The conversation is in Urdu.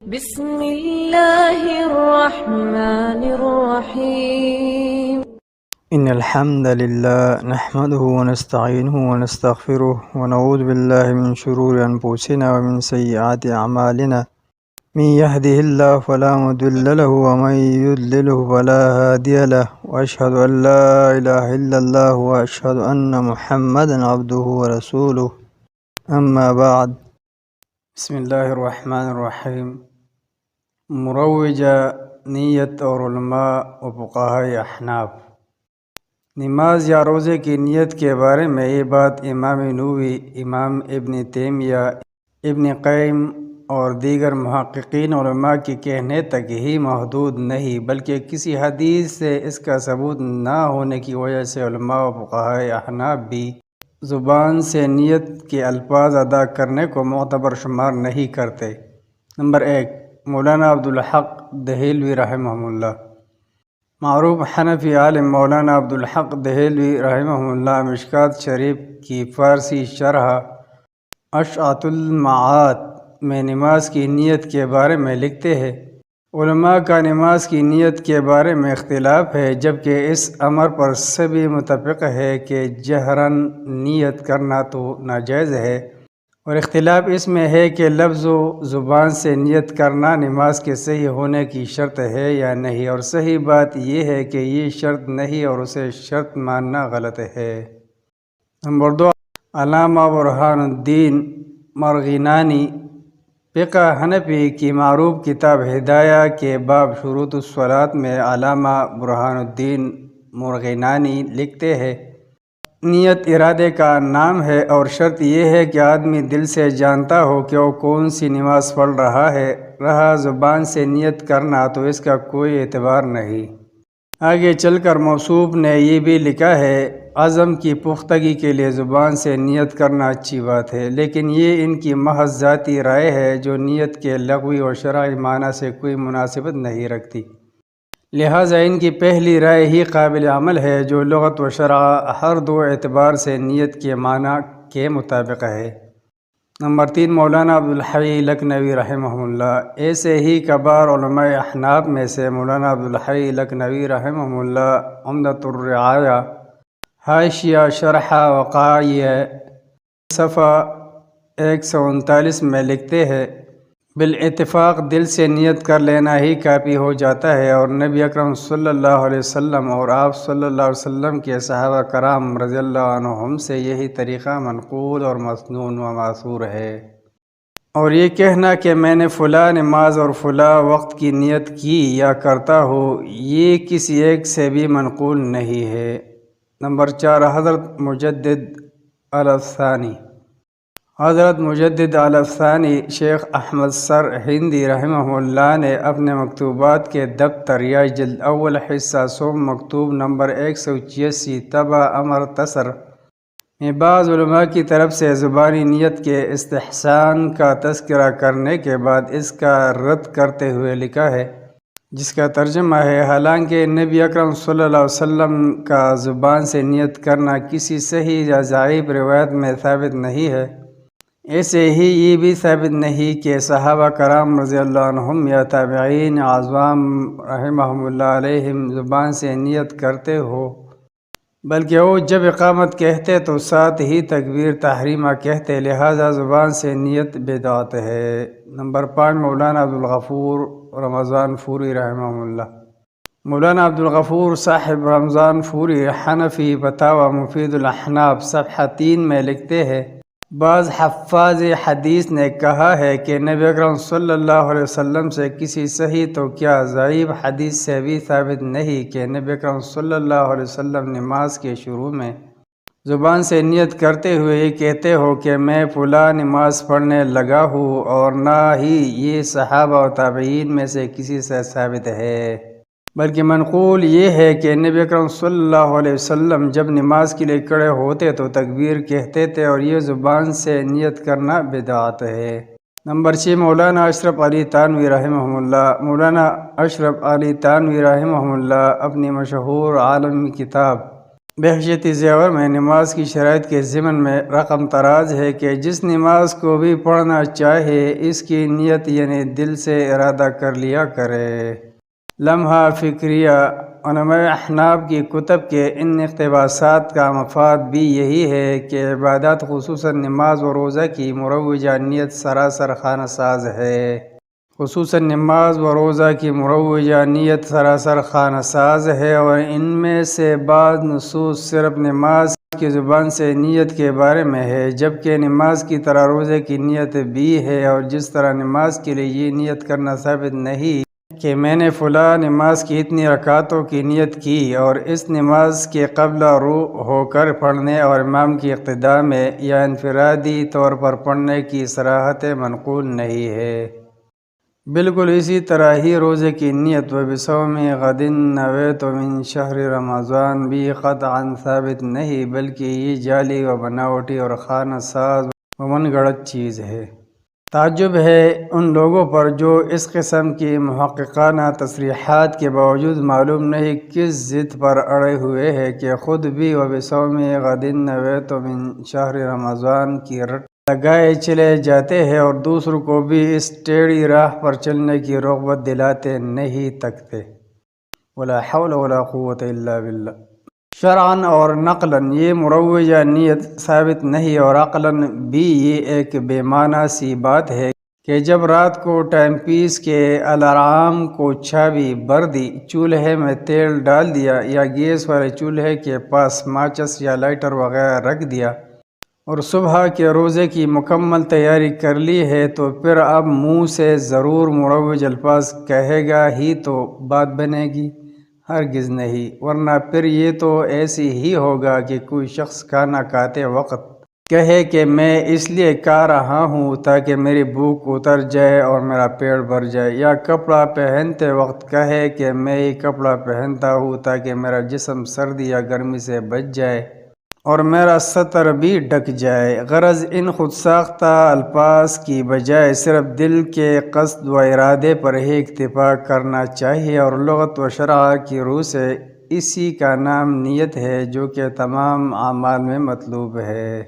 بسم الله الرحمن الرحيم. إن الحمد لله نحمده ونستعينه ونستغفره ونعوذ بالله من شرور أنفسنا ومن سيئات أعمالنا. من يهده الله فلا مضل له ومن يضلله فلا هادي له، وأشهد أن لا إله إلا الله وأشهد أن محمدا عبده ورسوله. أما بعد، بسم الله الرحمن الرحيم. مروجہ نیت اور علماء و فقہاء احناف. نماز یا روزے کی نیت کے بارے میں یہ بات امام نووی، امام ابن تیمیہ، ابن قیم اور دیگر محققین علماء کے کہنے تک ہی محدود نہیں، بلکہ کسی حدیث سے اس کا ثبوت نہ ہونے کی وجہ سے علماء و فقہاء احناف بھی زبان سے نیت کے الفاظ ادا کرنے کو معتبر شمار نہیں کرتے. نمبر 1، مولانا عبدالحق دہلوی رحمہ اللہ. معروف حنفی عالم مولانا عبدالحق دہلوی رحمہ اللہ مشکات شریف کی فارسی شرح اشعۃ المعاد میں نماز کی نیت کے بارے میں لکھتے ہیں، علماء کا نماز کی نیت کے بارے میں اختلاف ہے، جبکہ اس امر پر سبھی متفق ہے کہ جہراً نیت کرنا تو ناجائز ہے، اور اختلاف اس میں ہے کہ لفظ و زبان سے نیت کرنا نماز کے صحیح ہونے کی شرط ہے یا نہیں، اور صحیح بات یہ ہے کہ یہ شرط نہیں اور اسے شرط ماننا غلط ہے. نمبر 2، علامہ برہان الدین مرغینانی فقہ حنفی کی معروف کتاب ہدایہ کے باب شروط الصلاۃ میں علامہ برہان الدین مرغینانی لکھتے ہیں، نیت ارادے کا نام ہے اور شرط یہ ہے کہ آدمی دل سے جانتا ہو کہ وہ کون سی نماز پڑھ رہا ہے. رہا زبان سے نیت کرنا تو اس کا کوئی اعتبار نہیں. آگے چل کر موصوف نے یہ بھی لکھا ہے، عزم کی پختگی کے لیے زبان سے نیت کرنا اچھی بات ہے، لیکن یہ ان کی محض ذاتی رائے ہے جو نیت کے لغوی اور شرعی معنی سے کوئی مناسبت نہیں رکھتی. لہٰذا ان کی پہلی رائے ہی قابل عمل ہے جو لغت و شرع ہر دو اعتبار سے نیت کے معنی کے مطابق ہے. نمبر 3، مولانا عبدالحی لکھنوی رحمہ اللہ. ایسے ہی کبار علماء احناف میں سے مولانا عبدالحی لکھنوی رحمہ اللہ عمدۃ الرعایہ حاشیہ شرح وقائع صفحہ 139 میں لکھتے ہیں، بالاتفاق دل سے نیت کر لینا ہی کافی ہو جاتا ہے، اور نبی اکرم صلی اللہ علیہ وسلم اور آپ صلی اللہ علیہ وسلم کے صحابہ کرام رضی اللہ عنہم سے یہی طریقہ منقول اور مسنون و ماثور ہے. اور یہ کہنا کہ میں نے فلاں نماز اور فلاں وقت کی نیت کی یا کرتا ہوں، یہ کسی ایک سے بھی منقول نہیں ہے. نمبر 4، حضرت مجدد الافسانی شیخ احمد سر ہندی رحمہ اللہ نے اپنے مکتوبات کے دفتر یا جلد اول حصہ سوم مکتوب نمبر 186 طبع امر تصر میں بعض علماء کی طرف سے زبانی نیت کے استحسان کا تذکرہ کرنے کے بعد اس کا رد کرتے ہوئے لکھا ہے، جس کا ترجمہ ہے، حالانکہ نبی اکرم صلی اللہ علیہ وسلم کا زبان سے نیت کرنا کسی صحیح یا ضعیف روایت میں ثابت نہیں ہے، ایسے ہی یہ بھی ثابت نہیں کہ صحابہ کرام رضی اللہ عنہم یا تابعین اعظام رحمہم اللہ علیہم زبان سے نیت کرتے ہو، بلکہ وہ جب اقامت کہتے تو ساتھ ہی تکبیر تحریمہ کہتے، لہذا زبان سے نیت بدعت ہے. نمبر 5، مولانا عبدالغفور رمضان پوری رحمہ اللہ. مولانا عبدالغفور صاحب رمضان پوری حنفی فتاوی مفید الاحناف صفحہ 3 میں لکھتے ہیں، بعض حفاظ حدیث نے کہا ہے کہ نبی اکرم صلی اللہ علیہ وسلم سے کسی صحیح تو کیا ضعیف حدیث سے بھی ثابت نہیں کہ نبی اکرم صلی اللہ علیہ وسلم نماز کے شروع میں زبان سے نیت کرتے ہوئے یہ کہتے ہو کہ میں فلاں نماز پڑھنے لگا ہوں، اور نہ ہی یہ صحابہ و تابعین میں سے کسی سے ثابت ہے، بلکہ منقول یہ ہے کہ نبی اکرم صلی اللہ علیہ وسلم جب نماز کے لیے کھڑے ہوتے تو تکبیر کہتے تھے، اور یہ زبان سے نیت کرنا بدعت ہے. نمبر 6، مولانا اشرف علی تھانوی رحمہ اللہ. مولانا اشرف علی تھانوی رحمہ اللہ اپنی مشہور عالمی کتاب بحیثیت زیور میں نماز کی شرائط کے ضمن میں رقم تراز ہے کہ جس نماز کو بھی پڑھنا چاہے اس کی نیت یعنی دل سے ارادہ کر لیا کرے۔ لمحہ فکریہ علماء احناف کی کتب کے ان اقتباسات کا مفاد بھی یہی ہے کہ عبادات خصوصاً نماز و روزہ کی مروجہ نیت سراسر خانہ ساز ہے۔ خصوصاً نماز و روزہ کی مروجہ نیت سراسر خانہ ساز ہے، اور ان میں سے بعض نصوص صرف نماز کی زبان سے نیت کے بارے میں ہے، جبکہ نماز کی طرح روزے کی نیت بھی ہے، اور جس طرح نماز کے لیے یہ نیت کرنا ثابت نہیں کہ میں نے فلاں نماز کی اتنی رکعتوں کی نیت کی اور اس نماز کے قبل رو ہو کر پڑھنے اور امام کی اقتداء میں یا انفرادی طور پر پڑھنے کی صراحت منقول نہیں ہے۔ بالکل اسی طرح ہی روزے کی نیت وبصوم غد نویت من شہر رمضان بھی قطعاً ثابت نہیں، بلکہ یہ جعلی و بناوٹی اور خانہ ساز و من گھڑت چیز ہے۔ تعجب ہے ان لوگوں پر جو اس قسم کی محققانہ تصریحات کے باوجود معلوم نہیں کس ضد پر اڑے ہوئے ہیں کہ خود بھی وبصوم غد نویت من شہر رمضان کی رٹ لگائے چلے جاتے ہیں اور دوسروں کو بھی اس ٹیڑھی راہ پر چلنے کی رغبت دلاتے نہیں تکتے۔ ولا حول ولا قوت الا باللہ۔ شرعاً اور نقلاً یہ مروجہ نیت ثابت نہیں، اور عقلاً بھی یہ ایک بے معنی سی بات ہے کہ جب رات کو ٹائم پیس کے الارم کو چابی بھر دی، چولہے میں تیل ڈال دیا یا گیس والے چولہے کے پاس ماچس یا لائٹر وغیرہ رکھ دیا اور صبح کے روزے کی مکمل تیاری کر لی ہے، تو پھر اب منہ سے ضرور مروج الفاظ کہے گا ہی تو بات بنے گی؟ ہرگز نہیں، ورنہ پھر یہ تو ایسی ہی ہوگا کہ کوئی شخص کھانا کھاتے وقت کہے کہ میں اس لیے کھا رہا ہوں تاکہ میری بھوک اتر جائے اور میرا پیٹ بھر جائے، یا کپڑا پہنتے وقت کہے کہ میں یہ کپڑا پہنتا ہوں تاکہ میرا جسم سردی یا گرمی سے بچ جائے اور میرا سطر بھی ڈھک جائے۔ غرض ان خود ساختہ الفاظ کی بجائے صرف دل کے قصد و ارادے پر ہی اکتفا کرنا چاہیے، اور لغت و شرع کی روح سے اسی کا نام نیت ہے جو کہ تمام اعمال میں مطلوب ہے۔